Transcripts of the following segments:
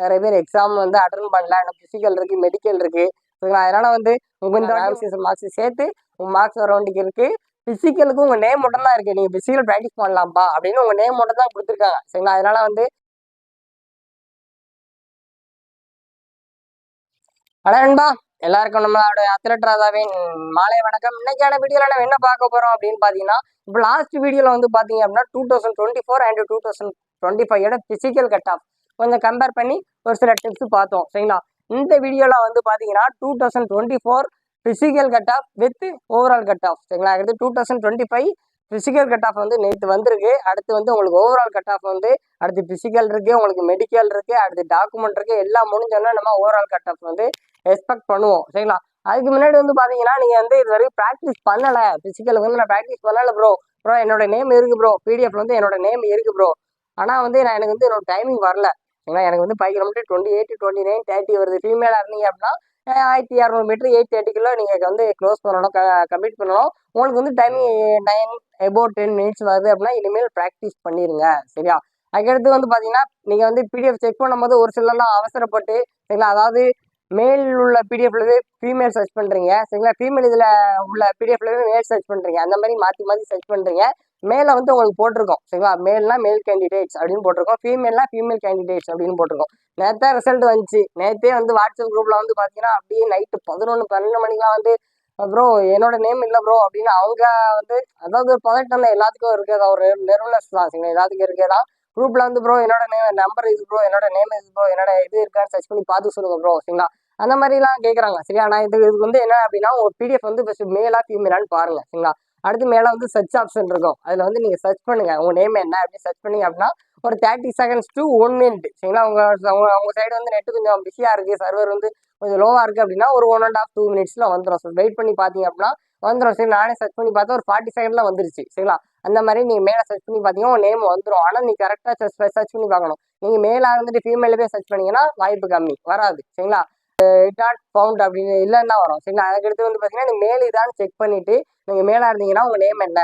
நிறைய பேர் எக்ஸாம் வந்து அட்டன் பண்ணல, எனக்கு பிசிக்கல் இருக்கு, மெடிக்கல் இருக்கு. சரிங்களா? அதனால வந்து உங்க இந்த மார்க்ஸ் சேர்த்து உங்க மார்க்ஸ் வர வேண்டிக்கு இருக்கு. பிசிக்கலுக்கு உங்க நேம் மட்டும் தான் இருக்கு. நீங்க பிசிக்கல் ப்ராக்டிஸ் பண்ணலாம்ப்பா அப்படின்னு உங்க நேம் மட்டும் தான் கொடுத்துருக்காங்க. சரிங்களா? அதனால வந்து நண்பா எல்லாருக்கும் நம்மளோட அத்லட் ராதாவின் மாலை வணக்கம். இன்னைக்கான வீடியோல நம்ம என்ன பார்க்க போறோம் அப்படின்னு பாத்தீங்கன்னா, இப்போ லாஸ்ட் வீடியோல வந்து பாத்தீங்க அப்படின்னா 2024 அண்ட் 2025 பிசிக்கல் கட் ஆஃப் கொஞ்சம் கம்பேர் பண்ணி ஒரு சில டிப்ஸ் பார்த்தோம். சரிங்களா? இந்த வீடியோல வந்து பாத்தீங்கன்னா 2024 physical cut off with overall cut off. சரிங்களா? அடுத்து 2025 பிசிக்கல் கட் ஆஃப் வந்து நேற்று வந்திருக்கு. அடுத்து வந்து உங்களுக்கு ஓவரால் கட் ஆஃப் வந்து அடுத்து பிசிக்கல் இருக்கு, உங்களுக்கு மெடிக்கல் இருக்கு, அடுத்து டாக்குமெண்ட் இருக்கு, எல்லாம் முடிஞ்சோன்னா நம்ம ஓவரால் கட் ஆஃப் வந்து எக்ஸ்பெக்ட் பண்ணுவோம். சரிங்களா? அதுக்கு முன்னாடி வந்து பாத்தீங்கன்னா நீங்க வந்து இது வரைக்கும் ப்ராக்டிஸ் பண்ணல, பிசிக்கலுக்கு வந்து நான் ப்ராக்டிஸ் பண்ணல ப்ரோ. என்னோட நேம் இருக்கு ப்ரோ, பிடிஎஃப்ல வந்து என்னோட நேம் இருக்கு ப்ரோ. ஆனா வந்து எனக்கு வந்து என்னோட டைமிங் வரல. ஏன்னா எனக்கு வந்து 5 கிலோமீட்டர் 28, 29, 30 வருது. ஃபீமேலா இருந்தீங்க அப்படின்னா 1200 மீட்டர் 8:30 நீங்க வந்து க்ளோஸ் பண்ணணும், கம்ப்ளீட் பண்ணணும். உங்களுக்கு வந்து டைமிங் 9 about 10 minutes வருது அப்படின்னா இனிமேல் ப்ராக்டிஸ் பண்ணிருங்க. சரியா? அதுக்கடுத்து வந்து பாத்தீங்கன்னா நீங்க வந்து பிடிஎஃப் செக் பண்ணும்போது ஒரு சிலர்லாம் அவசரப்பட்டு, சரிங்களா, அதாவது மேல் உள்ள பிடிஎஃப்லவே ஃபீமேல் சர்ச் பண்றீங்க. சரிங்களா? ஃபீமேல் இதுல உள்ள பிடிஎஃப்லவே மேல் சர்ச் பண்றீங்க. அந்த மாதிரி மாத்தி மாத்தி சர்ச் பண்றீங்க. மேல வந்து உங்களுக்கு போட்டிருக்கோம். சரிங்களா? மேல்னா மேல் கேண்டிடேட்ஸ் அப்படின்னு போட்டிருக்கோம், ஃபீமேல்னா ஃபீமேல் கேண்டிடேட்ஸ் அப்படின்னு போட்டிருக்கோம். நேத்தா ரிசல்ட் வந்துச்சு. நேத்தே வந்து வாட்ஸ்அப் குரூப்ல வந்து பாத்தீங்கன்னா அப்படியே நைட்டு 11, 12 மணிக்கெல்லாம் வந்து ப்ரோ என்னோட நேம் இல்லை ப்ரோ அப்படின்னு அவங்க வந்து, அதாவது ஒரு பதட்டம் எல்லாத்துக்கும் இருக்கிறதா, ஒரு நெர்வனஸ் தான். சரிங்களா? எல்லாத்துக்கும் இருக்கிறதா. குரூப்ல வந்து ப்ரோ என்னோட நம்பர் இது ப்ரோ, என்னோட நேம் இது ப்ரோ, என்னோட இது இருக்கான்னு சர்ச் பண்ணி பார்த்து சொல்லுங்க ப்ரோ. சரிங்களா? அந்த மாதிரிலாம் கேட்குறாங்க. சரியா? நான் இதுக்கு வந்து என்ன அப்படின்னா உங்க பிடிஎஃப் வந்து ஃபர்ஸ்ட் மேலா ஃபீமேலான்னு பாருங்க. சரிங்களா? அடுத்து மேலே வந்து சர்ச் ஆப்ஷன் இருக்கும். அதில் வந்து நீங்கள் சர்ச் பண்ணுங்க உங்க நேம் என்ன அப்படின்னு சர்ச் பண்ணீங்க அப்படின்னா ஒரு 30 செகண்ட்ஸ் to 1 minute. சரிங்களா? உங்க சைடு வந்து நெட்டு கொஞ்சம் பிஸியாக இருக்கு, சர்வர் வந்து கொஞ்சம் லோவாக இருக்குது அப்படின்னா ஒரு 1.5 2 minutes வந்துடும். ஸோ வெயிட் பண்ணி பார்த்தீங்க அப்படின்னா வந்துடும். சரி, நானே சர்ச் பண்ணி பார்த்தா ஒரு 40 செகண்ட்ல வந்துருச்சு. சரிங்களா? அந்த மாதிரி நீங்கள் மேலே சர்ச் பண்ணி பார்த்தீங்கன்னா உங்கள் நேம் வந்துடும். ஆனால் நீ கரெக்டாக சர்ச் பண்ணி பார்க்கணும். நீங்கள் மேலே இருந்துட்டு ஃபீமேலே சர்ச் பண்ணீங்கன்னா வாய்ப்பு கம்மி, வராது. சரிங்களா? இட் நாட் ஃபவுண்ட் அப்படின்னு இல்லைன்னா வரும். சரிங்களா? அதுக்கடுத்து வந்து பார்த்தீங்கன்னா நீங்கள் மேல் இதான்னு செக் பண்ணிட்டு நீங்கள் மேலே இருந்தீங்கன்னா உங்கள் நேம் என்ன,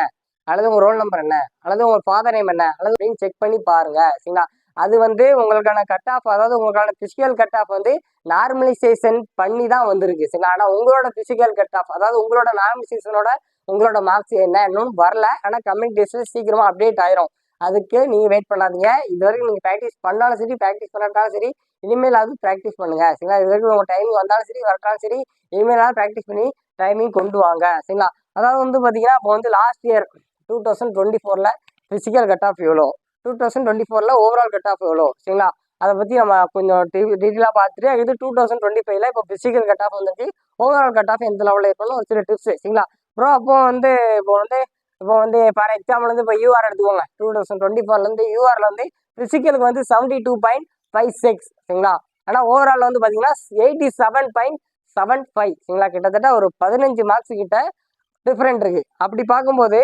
அல்லது உங்கள் ரோல் நம்பர் என்ன, அல்லது உங்கள் ஃபாதர் நேம் என்ன, அல்லது அப்படின்னு செக் பண்ணி பாருங்க. சரிங்களா? அது வந்து உங்களுக்கான கட் ஆஃப், அதாவது உங்களுக்கான பிசிக்கல் கட் ஆஃப் வந்து நார்மலைசேஷன் பண்ணி தான் வந்திருக்கு. சரிங்களா? ஆனால் உங்களோட பிசிக்கல் கட் ஆஃப், அதாவது உங்களோட நார்மலைசேஷனோட உங்களோட மார்க்ஸ் என்ன இன்னும் வரல. ஆனால் கம்மிங் டேஸ்ல சீக்கிரமா அப்டேட் ஆயிரும். அதுக்கு நீங்க வெயிட் பண்ணாதீங்க. இது வரைக்கும் நீங்க ப்ராக்டிஸ் பண்ணாலும் சரி, ப்ராக்டிஸ் பண்ணாட்டாலும் சரி, இனிமேலாவது ப்ராக்டிஸ் பண்ணுங்க. சரிங்களா? இது வரைக்கும் உங்க டைமிங் வந்தாலும் சரி, வரட்டாலும் சரி, இனிமேலாவது ப்ராக்டிஸ் பண்ணி டைமிங் கொண்டு வாங்க. சரிங்களா? அதாவது வந்து பாத்தீங்கன்னா இப்போ வந்து last year 2024 physical cut off எவ்வளோ, 2024 ஓவரால் கட் ஆஃப் எவ்வளோ, சரிங்களா, அதை பற்றி நம்ம கொஞ்சம் டீட்டெயிலாக பார்த்துட்டு இது 2025 இப்போ பிசிக்கல் கட் ஆஃப் வந்துச்சு, ஓவரால் கட் ஆஃப் எந்த லெவலில் இருக்கணும் ஒரு சில டிப்ஸ். சரிங்களா ப்ரோ? இப்போ வந்து ஃபார் எக்ஸாம்பிள் வந்து இப்போ யூஆர் எடுத்துக்கோங்க. 2024 யூஆரில் வந்து பிசிக்கலுக்கு வந்து 72.56. சரிங்களா? ஆனால் ஓவரால் வந்து பார்த்தீங்கன்னா 87.75. சரிங்களா? கிட்டத்தட்ட ஒரு 15 மார்க்ஸ் கிட்ட டிஃப்ரெண்ட் இருக்கு. அப்படி பார்க்கும்போது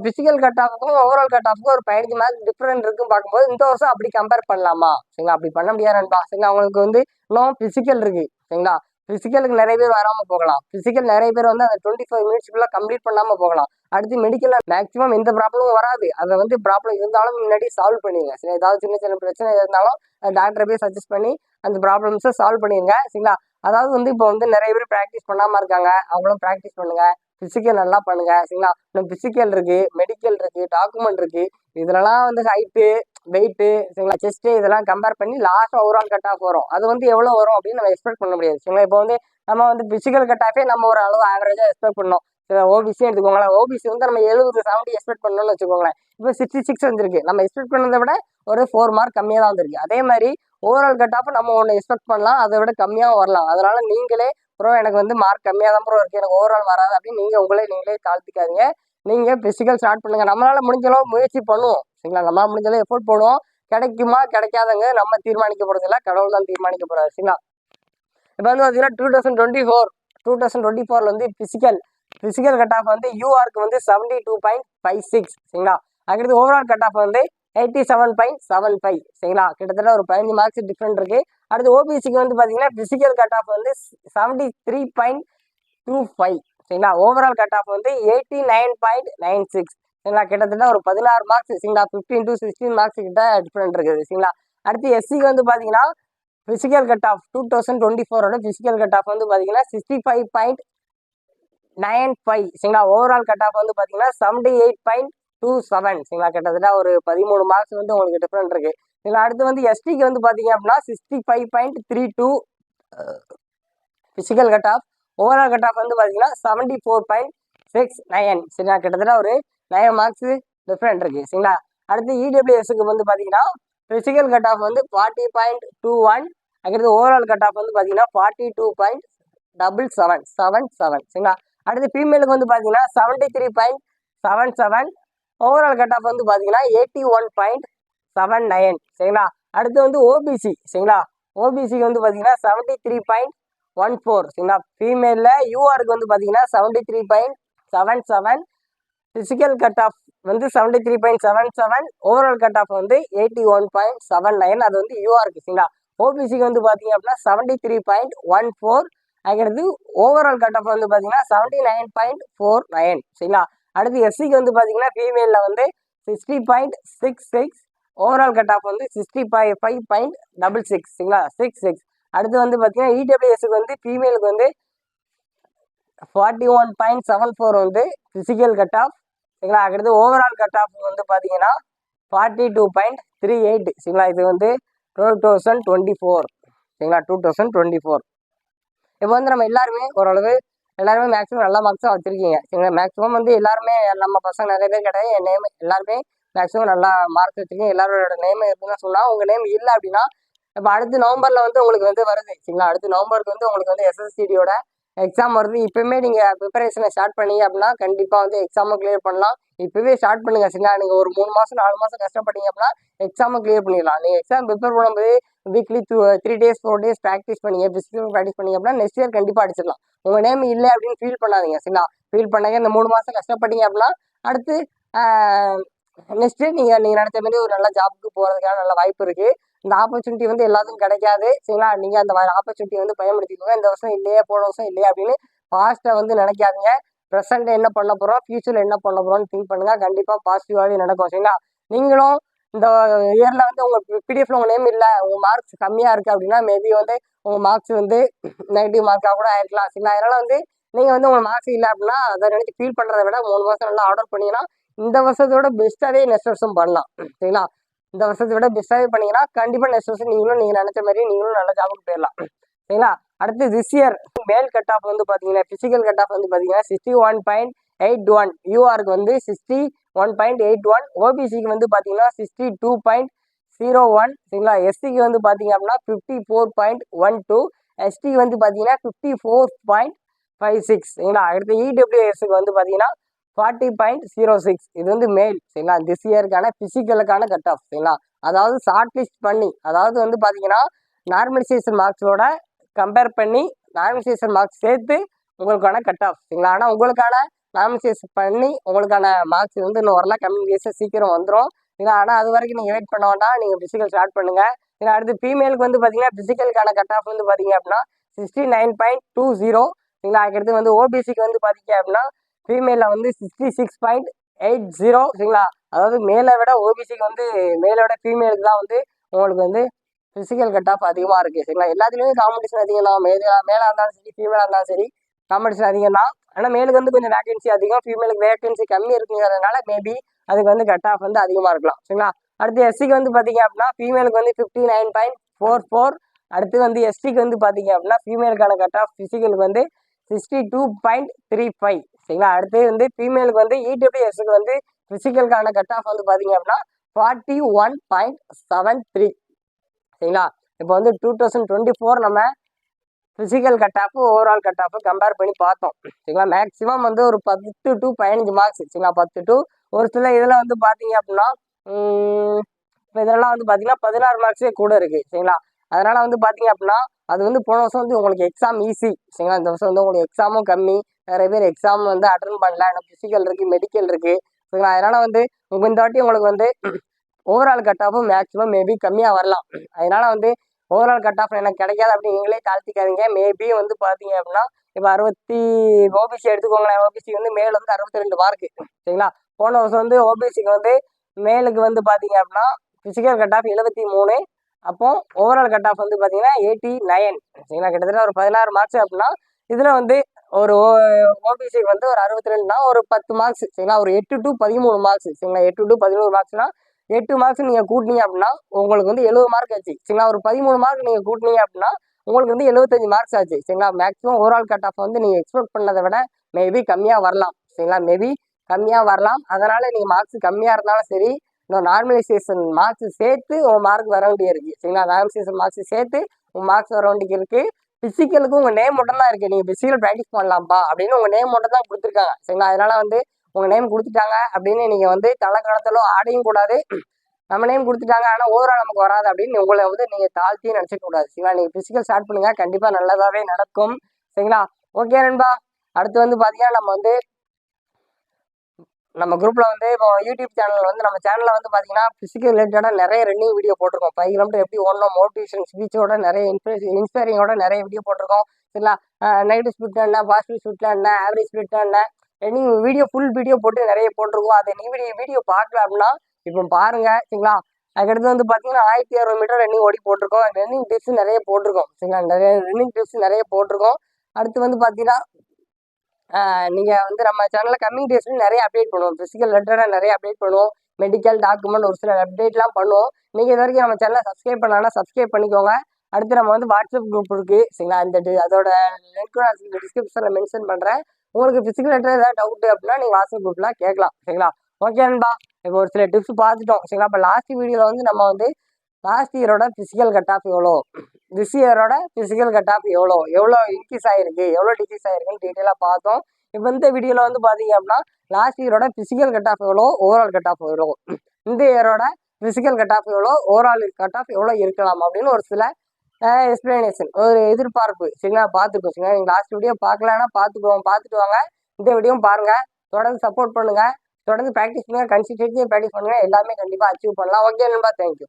பிசிக்கல் கட் ஆஃபுக்கும் ஓவரால் கட் ஆஃபுக்கும் ஒரு 15 மார்க் டிஃப்ரெண்ட் இருக்குன்னு பார்க்கும்போது இந்த வருஷம் அப்படி கம்பேர் பண்ணலாமா? சரிங்களா? அப்படி பண்ண முடியாது நண்பா. சரிங்களா? அவங்களுக்கு வந்து இன்னும் பிசிக்கல் இருக்கு. சரிங்களா? பிசிக்கலுக்கு நிறைய பேர் வராம போகலாம். பிசிக்கல் நிறைய பேர் வந்து அந்த 25 மினிட்ஸ்க்குள்ள கம்ப்ளீட் பண்ணாம போகலாம். அடுத்து மெடிக்கல் மேக்ஸிமம் எந்த ப்ராப்ளமும் வராது. அதை வந்து ப்ராப்ளம் இருந்தாலும் முன்னாடி சால்வ் பண்ணிடுங்க. சரி, ஏதாவது சின்ன சின்ன பிரச்சனை இருந்தாலும் டாக்டரை போய் சஜஸ்ட் பண்ணி அந்த ப்ராப்ளம்ஸை சால்வ் பண்ணிடுங்க. சரிங்களா? அதாவது வந்து இப்போ வந்து நிறைய பேர் ப்ராக்டிஸ் பண்ணாம இருக்காங்க. அவங்களும் ப்ராக்டிஸ் பண்ணுங்க, பிசிக்கல் நல்லா பண்ணுங்க. சரிங்களா? இன்னும் பிசிக்கல் இருக்கு, மெடிக்கல் இருக்கு, டாக்குமெண்ட் இருக்கு. இதுலலாம் வந்து ஹைட்டு, வெயிட்டு, சரிங்களா, செஸ்ட் இதெல்லாம் கம்பேர் பண்ணி லாஸ்ட் ஓவரால் கட் ஆஃப் வரும். அது வந்து எவ்வளோ வரும் அப்படின்னு நம்ம எக்ஸ்பெக்ட் பண்ண முடியாது. சரிங்களா? இப்போ வந்து நம்ம வந்து பிசிக்கல் கட் ஆஃபே நம்ம ஒரு அளவு ஆவரேஜாக எக்ஸ்பெக்ட் பண்ணோம். ஓபிசி எடுத்துக்கோங்களேன். ஓபிசி வந்து நம்ம 70 70 எக்ஸ்பெக்ட் பண்ணணும்னு வச்சுக்கோங்களேன். இப்போ 66 வந்துருக்கு. நம்ம எக்ஸ்பெக்ட் பண்ணதை விட ஒரு 4 மார்க் கம்மியாக தான் வந்திருக்கு. அதே மாதிரி ஓவரால் கட் ஆஃப் நம்ம ஒன்று எக்ஸ்பெக்ட் பண்ணலாம், அதை விட கம்மியாக வரலாம். அதனால நீங்களே ப்ரோ எனக்கு வந்து மார்க் கம்மியாக தான் ப்ரோ இருக்கு, எனக்கு ஓவரால் வராது அப்படின்னு நீங்களே தாழ்த்திக்காதீங்க. நீங்க பிசிக்கல் ஸ்டார்ட் பண்ணுங்க. நம்மளால முடிஞ்சளவு முயற்சி பண்ணுவோம். சரிங்களா? நம்மளால முடிஞ்சளவு எஃபோர்ட் போடுவோம். கிடைக்குமா கிடைக்காதங்க நம்ம தீர்மானிக்க போறது இல்லை, கடவுள் தான் தீர்மானிக்க போறாரு. சரிங்களா? இப்போ வந்து பார்த்தீங்கன்னா 2024 வந்து பிசிக்கல் கட் ஆஃப் வந்து யூஆருக்கு வந்து 72.56. சரிங்களா? அதுக்கடுத்து ஓவரால் கட் ஆஃப் வந்து 87.75. சரிங்களா? கிட்டத்தட்ட ஒரு 15 மார்க்ஸ் டிஃப்ரெண்ட் இருக்கு. அடுத்து ஓபிசிக்கு வந்து பார்த்தீங்கன்னா பிசிக்கல் கட் ஆஃப் வந்து 73.25. சரிங்களா? ஓவரால் கட் ஆஃப் வந்து 89.96. சரிங்களா? கிட்டத்தட்ட ஒரு 16 மார்க்ஸ். சரிங்களா? 15 to 16 மார்க்ஸ் கிட்ட டிஃப்ரெண்ட் இருக்குது. சரிங்களா? அடுத்து எஸ்சிக்கு வந்து பார்த்தீங்கன்னா ஃபிசிக்கல் கட் ஆஃப் 2024ஓட ஃபிசிக்கல் கட் ஆஃப் வந்து பார்த்தீங்கன்னா 65.95 சரிங்களா. ஓவரால் கட் ஆஃப் வந்து பார்த்தீங்கன்னா 78.27 சரிங்களா. கிட்டத்தட்ட ஒரு 13 மார்க்ஸ் வந்து உங்களுக்கு டிஃப்ரெண்ட் இருக்கு. இதில் அடுத்து வந்து எஸ்டிக்கு வந்து பார்த்தீங்க அப்படின்னா 65.32 physical cut of. Overall cut off வந்து பார்த்தீங்கன்னா 74.69 சரிங்களா. கிட்டத்தட்ட ஒரு 9 மார்க்ஸ் டிஃப்ரெண்ட் இருக்கு சரிங்களா. அடுத்து இடபிள்யூஎஸ்க்கு வந்து பார்த்தீங்கன்னா ஃபிசிக்கல் கட் ஆஃப் வந்து 40.21. அதுக்கடுத்து ஓவரால் கட் ஆஃப் வந்து பார்த்தீங்கன்னா 42.77 சரிங்களா. அடுத்து ஃபீமேலுக்கு வந்து பார்த்தீங்கன்னா 73.77. ஓவரால் கட் ஆஃப் வந்து பார்த்தீங்கன்னா 81.79 சரிங்களா. அடுத்து வந்து ஓபிசி சரிங்களா. ஓபிசிக்கு வந்து பார்த்தீங்கன்னா 73.14 சரிங்களா. ஃபீமேலில் யூஆருக்கு வந்து பார்த்தீங்கன்னா 73.77. ஃபிசிக்கல் கட் ஆஃப் வந்து 73.77. ஓவரால் கட் ஆஃப் வந்து 81.79. அது வந்து யூஆருக்கு சரிங்களா. ஓபிசிக்கு வந்து பார்த்தீங்க அப்படின்னா 73.14. அதுக்கடுத்து ஓவரால் கட் ஆஃப் வந்து பார்த்தீங்கன்னா 79.49 சரிங்களா. அடுத்து எஸ்சிக்கு வந்து பார்த்தீங்கன்னா ஃபீமேலில் வந்து 60.66. ஓவரால் கட் ஆஃப் வந்து 65.66 சரிங்களா. 66. அடுத்து வந்து பார்த்தீங்கன்னா இடபிள்யூஎஸ்க்கு வந்து ஃபீமேலுக்கு வந்து 41.74 வந்து ஃபிசிக்கல் கட் ஆஃப் சரிங்களா. அதுக்கடுத்து ஓவரால் கட் ஆஃப் வந்து பார்த்தீங்கன்னா 42.38 சரிங்களா. இது வந்து 2024 சரிங்களா. 2024. இப்போ வந்து நம்ம எல்லாருமே ஓரளவு எல்லாருமே மேக்ஸிமம் நல்ல மார்க்ஸாக வச்சிருக்கீங்க சரிங்களா. மேக்ஸிமம் வந்து எல்லாருமே நம்ம பசங்க நிறைய பேர் கிடையாது. என் நேம் எல்லாருமே மேக்ஸிமம் நல்லா மார்க் வச்சிருக்கீங்க. எல்லாரோட நேம் இருக்குன்னு சொன்னால் உங்கள் நேம் இல்லை அப்படின்னா இப்போ அடுத்து நவம்பரில் வந்து உங்களுக்கு வந்து வருது சரிங்களா. அடுத்து நவம்பருக்கு வந்து உங்களுக்கு வந்து எஸ்எஸ்சிடியோட எக்ஸாம் வருது. இப்போவுமே நீங்கள் ப்ரிப்பரேஷனை ஸ்டார்ட் பண்ணீங்க அப்படின்னா கண்டிப்பாக வந்து எக்ஸாமை கிளியர் பண்ணலாம். இப்போவே ஸ்டார்ட் பண்ணுங்கள் சரிங்களா. நீங்கள் ஒரு 3 மாதம் 4 மாதம் கஷ்டப்பட்டீங்க அப்படின்னா எக்ஸாமை கிளியர் பண்ணிடலாம். நீங்கள் எக்ஸாம் ப்ரிப்பேர் பண்ணும்போது வீக்லி 3 days 4 days ப்ராக்டிஸ் பண்ணீங்க, ஃபிசிக்கல் ப்ராக்டிஸ் பண்ணீங்க அப்படின்னா நெக்ஸ்ட் இயர் கண்டிப்பாக அடிச்சிடலாம். உங்கள் நேம் இல்லை அப்படின்னு ஃபீல் பண்ணாதீங்க சரிங்களா. ஃபீல் பண்ணாங்க இந்த 3 மாதம் கஷ்டப்பட்டீங்க அப்படின்னா அடுத்து நெக்ஸ்ட் இயர் நீங்கள் நினைச்ச மாதிரி ஒரு நல்ல ஜாப்புக்கு போகிறதுக்கான நல்ல வாய்ப்பு இருக்குது. இந்த ஆப்பர்ச்சுனிட்டி வந்து எல்லாத்துக்கும் கிடைக்காது சரிங்களா. நீங்கள் அந்த ஆப்பர்ச்சுனிட்டி வந்து பயன்படுத்திக்கோங்க. இந்த வருஷம் இல்லையே போன வருஷம் இல்லையே அப்படின்னு பாஸ்ட்டை வந்து நினைக்காதீங்க. ப்ரெசென்ட் என்ன பண்ண போகிறோம், ஃபியூச்சரில் என்ன பண்ண போகிறோம்னு திங்க் பண்ணுங்கள். கண்டிப்பாக பாசிட்டிவாகவே நடக்கும் சரிங்களா. நீங்களும் இந்த இயரில் வந்து உங்கள் பிடிஎஃப்ல உங்கள் நேம் இல்லை, உங்கள் மார்க்ஸ் கம்மியாக இருக்குது அப்படின்னா மேபி வந்து உங்கள் மார்க்ஸ் வந்து நெகட்டிவ் மார்க்காக கூட ஆயிருக்கலாம் சரிங்களா. அதனால் வந்து நீங்கள் வந்து உங்கள் மார்க்ஸ் இல்லை அப்படின்னா அதை நினச்சி ஃபீல் பண்ணுறத விட 3 மாதம் நல்லா ஆர்டர் பண்ணிங்கன்னா இந்த வருஷத்தோட பெஸ்ட்டாகவே நெக்ஸ்ட் வருஷம் பண்ணலாம் சரிங்களா. இந்த வருஷத்தை விட பெஸ்ட்டாகவே பண்ணீங்கன்னா கண்டிப்பாக நெக்ஸ்ட் வருஷம் நீங்கள் நினச்ச மாதிரி நீங்களும் நல்ல ஜாபுக்கு போயிடலாம் சரிங்களா. அடுத்து திஸ் இயர் மேல் கட் ஆஃப் வந்து பார்த்தீங்கன்னா ஃபிசிக்கல் கட் ஆஃப் வந்து பார்த்தீங்கன்னா 61.81. யூஆருக்கு வந்து 61.81. ஓபிசிக்கு வந்து பார்த்தீங்கன்னா 62.01 சரிங்களா. எஸ்சிக்கு வந்து பார்த்தீங்க அப்படின்னா 54.12. எஸ்டிக்கு வந்து பார்த்தீங்கன்னா 54.56 சரிங்களா. அடுத்து இடபிள்யூஎஸ்க்கு வந்து பார்த்தீங்கன்னா 40.06. இது வந்து மேல் சரிங்களா. திஸ் இயருக்கான ஃபிசிக்கலுக்கான கட் ஆஃப் சரிங்களா. அதாவது ஷார்ட் லிஸ்ட் பண்ணி, அதாவது வந்து பார்த்தீங்கன்னா நார்மலைசேஷன் மார்க்ஸோட கம்பேர் பண்ணி நார்மலைசேஷன் மார்க்ஸ் சேர்த்து உங்களுக்கான கட் ஆஃப் சரிங்களா. ஆனால் உங்களுக்கான நார்மலைசேஷன் பண்ணி உங்களுக்கான மார்க்ஸ் வந்து இன்னும் வரலாம். கம்மிங் டேஸில் சீக்கிரம் வந்துடும் சரிங்களா. ஆனால் அது வரைக்கும் நீங்கள் வெயிட் பண்ண வேண்டாம். நீங்கள் ஃபிசிக்கல் ஸ்டார்ட் பண்ணுங்கள். ஏன்னா அடுத்து ஃபீமேலுக்கு வந்து பார்த்தீங்கன்னா ஃபிசிக்கலுக்கான கட் ஆஃப் வந்து பார்த்தீங்க அப்படின்னா 69.20 சரிங்களா. அதுக்கடுத்து வந்து ஓபிசிக்கு வந்து பார்த்தீங்க அப்படின்னா ஃபீமேலில் வந்து 66.80 சரிங்களா. அதாவது மேலை விட ஓபிசிக்கு வந்து மேலோட ஃபீமேலுக்கு தான் வந்து உங்களுக்கு வந்து ஃபிசிக்கல் கட் ஆஃப் அதிகமாக இருக்குது சரிங்களா. எல்லாத்துலேயுமே காம்படிஷன் அதிகம் தான். மேலாக இருந்தாலும் சரி ஃபீமேலாக இருந்தாலும் சரி காம்படிஷன் அதிகம் தான். ஆனால் மேலுக்கு வந்து கொஞ்சம் வேகன்சி அதிகம், ஃபீமேலுக்கு வேகன்சி கம்மி இருக்குங்கிறதுனால மேபி அதுக்கு வந்து கட் ஆஃப் வந்து அதிகமாக இருக்கலாம் சரிங்களா. அடுத்து எஸ்சிக்கு வந்து பார்த்தீங்க அப்படின்னா ஃபீமேலுக்கு வந்து 59.44. அடுத்து வந்து எஸ்டிக்கு வந்து பார்த்தீங்க அப்படின்னா ஃபீமேலுக்கான கட் ஆஃப் ஃபிசிக்கலுக்கு வந்து 62.35 சரிங்களா. அடுத்து வந்து ஃபீமேலுக்கு வந்து இடபிள்யூஎஸ்க்கு வந்து ஃபிசிக்கலுக்கான கட் ஆஃப் வந்து பார்த்தீங்க அப்படின்னா 41.73 சரிங்களா. இப்போ வந்து 2024 நம்ம physical cut of overall cut off compare பண்ணி பார்த்தோம் சரிங்களா. மேக்ஸிமம் வந்து ஒரு 10 to 15 மார்க்ஸ் சரிங்களா. 10 to ஒரு சில இதில் வந்து பார்த்தீங்க அப்படின்னா இப்போ இதெல்லாம் வந்து பார்த்தீங்கன்னா 16 மார்க்ஸே கூட இருக்குது சரிங்களா. அதனால் வந்து பார்த்தீங்க அப்படின்னா அது வந்து போன வருஷம் வந்து உங்களுக்கு எக்ஸாம் ஈஸி சரிங்களா. இந்த வருஷம் வந்து உங்களுக்கு எக்ஸாமும் கம்மி, நிறைய பேர் எக்ஸாம் வந்து அட்டன் பண்ணல. எனக்கு ஃபிசிக்கல் இருக்குது, மெடிக்கல் இருக்குது சரிங்களா. அதனால் வந்து இந்த வாட்டி உங்களுக்கு வந்து ஓவரால் கட் ஆஃபும் மேக்ஸிமம் மேபி கம்மியாக வரலாம். அதனால் வந்து ஓவரால் கட் ஆஃப் எனக்கு கிடைக்காது அப்படி நீங்களே தாழ்த்திக்காதீங்க. மேபி வந்து பார்த்தீங்க அப்படின்னா இப்போ 60 ஓபிசி எடுத்துக்கோங்களேன். ஓபிசி வந்து மேல் வந்து 62 மார்க்கு சரிங்களா. போன வருஷம் வந்து ஓபிசிக்கு வந்து மேலுக்கு வந்து பார்த்தீங்க அப்படின்னா ஃபிசிக்கல் கட் ஆஃப் 73, அப்போ ஓவரால் கட் ஆஃப் வந்து பார்த்தீங்கன்னா 89. சரிங்களா, கிட்டத்தட்ட ஒரு 16 மார்க்ஸ் அப்படின்னா இதில் வந்து ஒரு ஓபிசிக்கு வந்து ஒரு 62னா ஒரு 10 மார்க்ஸ். சரிங்களா, ஒரு 8 to 13 மார்க்ஸ். சரிங்களா, 8 to 11 மார்க்ஸ்னா 8 மார்க்ஸ் நீங்கள் கூட்டினீங்க அப்படின்னா உங்களுக்கு வந்து 70 மார்க் ஆச்சு. சரிங்களா, ஒரு 13 மார்க் நீங்கள் கூட்டினீங்க அப்படின்னா உங்களுக்கு வந்து 75 மார்க்ஸ் ஆச்சு. சரிங்களா, மேக்ஸிமம் ஓவரால் கட் ஆஃப் வந்து நீங்கள் எக்ஸ்பெக்ட் பண்ணதை விட மேபி கம்மியாக வரலாம். சரிங்களா, மேபி கம்மியாக வரலாம். அதனால நீங்கள் மார்க்ஸ் கம்மியாக இருந்தாலும் சரி, இந்த நார்மலைசேஷன் மார்க்ஸ் சேர்த்து உங்கள் மார்க் வர வேண்டிய இருக்கு. சரிங்களா, நார்மலைசேஷன் மார்க்ஸ் சேர்த்து உங்கள் மார்க்ஸ் வர வேண்டிய இருக்கு. பிசிக்கலுக்கு உங்கள் நேம் மட்டும் தான் இருக்குது. நீங்கள் பிசிக்கல் ப்ராக்டிஸ் பண்ணலாம்ப்பா அப்படின்னு உங்கள் நேம் மட்டும் தான் கொடுத்துருக்காங்க. சரிங்களா, அதனால வந்து உங்கள் நேம் கொடுத்துட்டாங்க அப்படின்னு நீங்கள் வந்து தலைக்கணத்திலோ ஆடையும் கூடாது. நம்ம நேம் கொடுத்துட்டாங்க ஆனால் ஓவரால் நமக்கு வராது அப்படின்னு உங்களை வந்து நீங்கள் தாழ்த்தி நினச்சிக்க கூடாது. சரிங்களா, நீங்கள் பிசிக்கல் ஸ்டார்ட் பண்ணுங்க, கண்டிப்பாக நல்லதாகவே நடக்கும். சரிங்களா, ஓகே நண்பா. அடுத்து வந்து பார்த்தீங்கன்னா நம்ம குரூப்பில் வந்து இப்போ யூடியூப் சேனல் வந்து நம்ம சேனலில் வந்து பார்த்தீங்கன்னா ஃபிசிக்கல் ரிலேட்டடாக நிறைய ரன்னிங் வீடியோ போட்டிருக்கோம். 5 கிலோமீட்டர் எப்படி ஓடணும், மோட்டிவேஷன் ஸ்பீச்சோட நிறைய இன்ஸ்பைரிங்கோட நிறைய வீடியோ போட்டிருக்கோம். சரிங்களா, நெகட்டிவ் ஸ்பிரிட் என்ன, பாசிட்டிவ் ஸ்பிரிட்னா என்ன, ஆவரேஜ் ஸ்பிரிட்னா என்ன, ரன்னிங் வீடியோ ஃபுல் வீடியோ போட்டு நிறைய போட்டிருக்கோம். அதை வீடியோ பார்க்கல அப்படின்னா இப்போ பாருங்க. சரிங்களா, அதுக்கடுத்து வந்து பார்த்தீங்கன்னா 1600 மீட்டர் ரன்னிங் ஓடி போட்டிருக்கோம். ரன்னிங் டிப்ஸ் நிறைய போட்டிருக்கோம். சரிங்களா, நிறைய ரன்னிங் டிப்ஸ் நிறைய போட்டிருக்கோம். அடுத்து வந்து பார்த்தீங்கன்னா நீங்கள் வந்து நம்ம சேனலில் கம்மிங் டேஸ்லையும் நிறைய அப்டேட் பண்ணுவோம். ஃபிசிக்கல் ரிலேட்டடாக நிறைய அப்டேட் பண்ணுவோம். மெடிக்கல் டாக்குமெண்ட் ஒரு சில அப்டேட்லாம் பண்ணுவோம். நீங்கள் இது வரைக்கும் நம்ம சேனலை சப்ஸ்கிரைப் பண்ணலாம்னா சப்ஸ்கிரைப் பண்ணிக்கோங்க. அடுத்து நம்ம வந்து வாட்ஸ்அப் குரூப் இருக்குது. சரிங்களா, அதோட லிங்க் நான் டிஸ்கிரிப்ஷனில் மென்ஷன் பண்ணுறேன். உங்களுக்கு ஃபிசிக்கல் ரிலேட்டட் ஏதாவது டவுட் அப்படின்னா நீங்கள் வாட்ஸ்அப் குரூப்பில் கேட்கலாம். சரிங்களா, ஓகே நண்பா. இப்போ ஒரு சில டிப்ஸ் பார்த்துட்டோம். சரிங்களா, இப்போ லாஸ்ட் வீடியோவில் வந்து நம்ம வந்து லாஸ்ட் இயரோட ஃபிசிக்கல் கட் ஆஃப் எவ்வளோ, திஸ் இயரோட ஃபிசிக்கல் கட் ஆஃப் எவ்வளோ இன்க்ரீஸ் ஆகிருக்கு, எவ்வளோ டிக்ரீஸ் ஆகிருக்குன்னு டீட்டெயிலாக பார்த்தோம். இப்போ இந்த வீடியோவில் வந்து பார்த்தீங்க அப்படின்னா லாஸ்ட் இயரோட ஃபிசிக்கல் கட் ஆஃப் எவ்வளோ, ஓவரால் கட் ஆஃப் எவ்வளோ, இந்த இயரோட ஃபிசிக்கல் கட் ஆஃப் எவ்வளோ, ஓவரால் கட் ஆஃப் எவ்வளோ இருக்கலாம் அப்படின்னு ஒரு சில எக்ஸ்பிளனேஷன், ஒரு எதிர்பார்ப்பு. சரிங்களா, பார்த்துக்கோ. சரிங்களா, நீங்கள் லாஸ்ட் வீடியோ பார்க்கலன்னா பார்த்துட்டு வாங்க. இந்த வீடியோவும் பாருங்கள். தொடர்ந்து சப்போர்ட் பண்ணுங்கள். தொடர்ந்து ப்ராக்டிஸ் பண்ணுங்கள். கன்சிஸ்டன்சியாக ப்ராக்டிஸ் பண்ணுங்கள். எல்லாமே கண்டிப்பாக அச்சீவ் பண்ணலாம். ஓகே நண்பா, தேங்க்யூ.